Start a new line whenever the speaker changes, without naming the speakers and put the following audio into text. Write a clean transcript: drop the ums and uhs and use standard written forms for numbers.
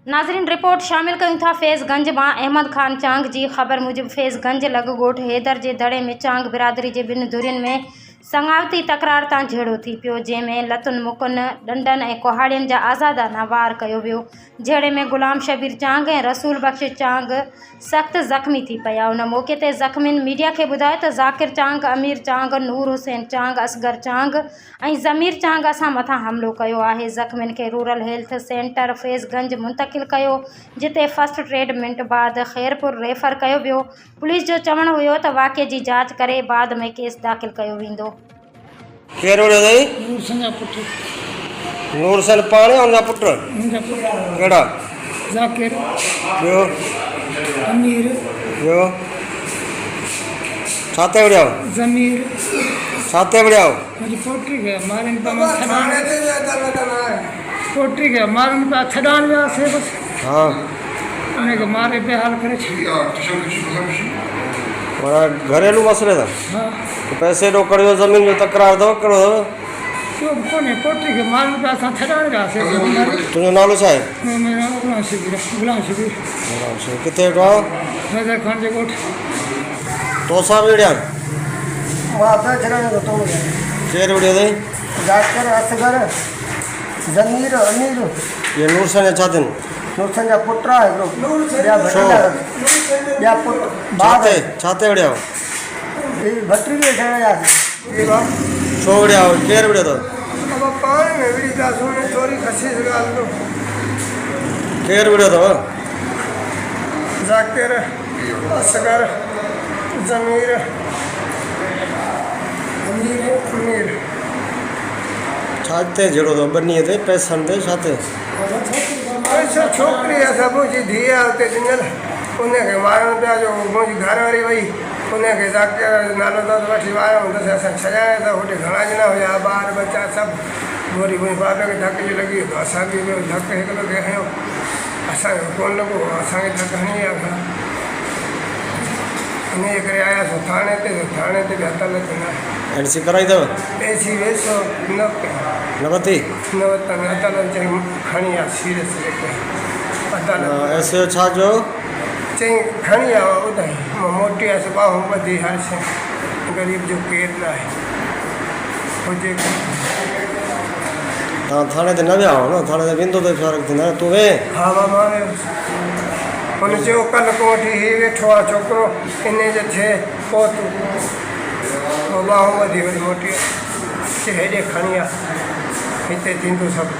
नाज़रीन रिपोर्ट शामिल कयूं था फैज़गंज मां अहमद खान चांग जी ख़बर मूजिब फैज़गंज लॻ ॻोठ हैदर जे दड़े में चांग बिरादरी जे ॿिनि धुरियुनि में संगावती तकरार तां झेड़ो थी पियो, जंहिंमें लतुनि मुकुनि डंडनि ऐं कुहाड़ियुनि जा आज़ादाना वार कयो वियो। झेड़े में गुलाम शबीर चांग ऐं रसूल बख्श चांग सख़्तु ज़ख़्मी थी पिया। उन मौक़े ते ज़ख़्मियुनि मीडिया खे ॿुधायो त ज़ाकिर चांग, अमीर चांग, नूर हुसैन चांग, असगर चांग ऐं ज़मीर चांग असां मथां हमिलो कयो आहे। ज़ख़्मियुनि खे रूरल हेल्थ सेंटर फैज़गंज मुंतक़िल कयो, जिते फर्स्ट ट्रीटमेंट बाद ख़ैरपुर रेफर कयो वियो। पुलिस जो चवणु हुयो त वाक़िए जी जांच करे बाद में केस दाख़िल कयो वेंदो।
नूर हुसैन पाणे उनजा पुट केड़ा
ज़ाकिर
ॿियो
अमीर
ॿियो छाते विड़िया
ज़मीर
छाते विड़िया
मुझे पोट्री गया मारन पा छड़ान पोट्री गया मारन पा छड़ान विया से बस
हाँ
उन्हें के मारे पे हाल करे
माना घरेलू मसले था
हाँ
तो पैसे ॾो करियो ज़मीन जो तकरार अथव कहिड़ो अथव
तो कोने पोट्री के मारन पे असां छड़ान विया से
तुंहिंजो नालो छा आहे
मेरा गुलाम शबीर
किथे वेठो आहे
हैदर खान जे ॻोठ
तोसां बि विड़िया
वापस छड़ाने को तो
केरु विड़ियो अथई
जाकर असगर ज़मीर अमीर
ये नूर हुसैन छा थियनि
नूरसन जा पुट आहे ॿिया भतीजा ॿिया पुट बाप
छाते विड़िया
भत्री जे ठहिया
छो विड़िया केरु विड़ियो अथव
अब पाण में विड़ी था सुने थोड़ी खसी ॻाल्हि तो
केरु विड़ियो अथव
जाकिर असगर ज़मीर अमीर
छाते जहिड़ो अथव ॿनीअ ते पैसनि ते छाते
पैसा छोकिरी आहे सब जी धीउ आहे हुते ॾिनल उनखे मारणु पिया जो मुंहिंजी घरवारी वई उनखे जाकिर नालो त वठी वायो हूंदसि असां छॾाया त होॾे घणा ॼणा हुया ॿार बच्चा सभु वरी मुंहिंजे बाप खे धक जो लॻी वियो असांखे बि धक हिकिड़ो खे हयो असांखे कोन लॻो असांखे धक हणी आहे इन जे करे आयासीं थाणे ते बि हथल थींदा
एनसी कराई अथव
एसी वेसो न
न वरिती
न वरितनि हथल चई खणी आहे सीरियस अदालत
एस ओ छा जो
चई खणी आहे ॿुधाई मां मोटी आयसि ॿाहूं ॿधी हर शइ ग़रीब जो केरु न आहे हुजे
तव्हां थाणे ते न विया हुओ न थाणे ते वेंदो त फ़र्क़ु थींदा तूं वे
हा मां वियुसि हुन चयो कल्ह को वठी हीउ वेठो आहे छोकिरो इन जे थिए पोइ तूं ॿाहूं ॿधी वरी मोटी चई हेॾे खणी आहे हिते थींदो सभु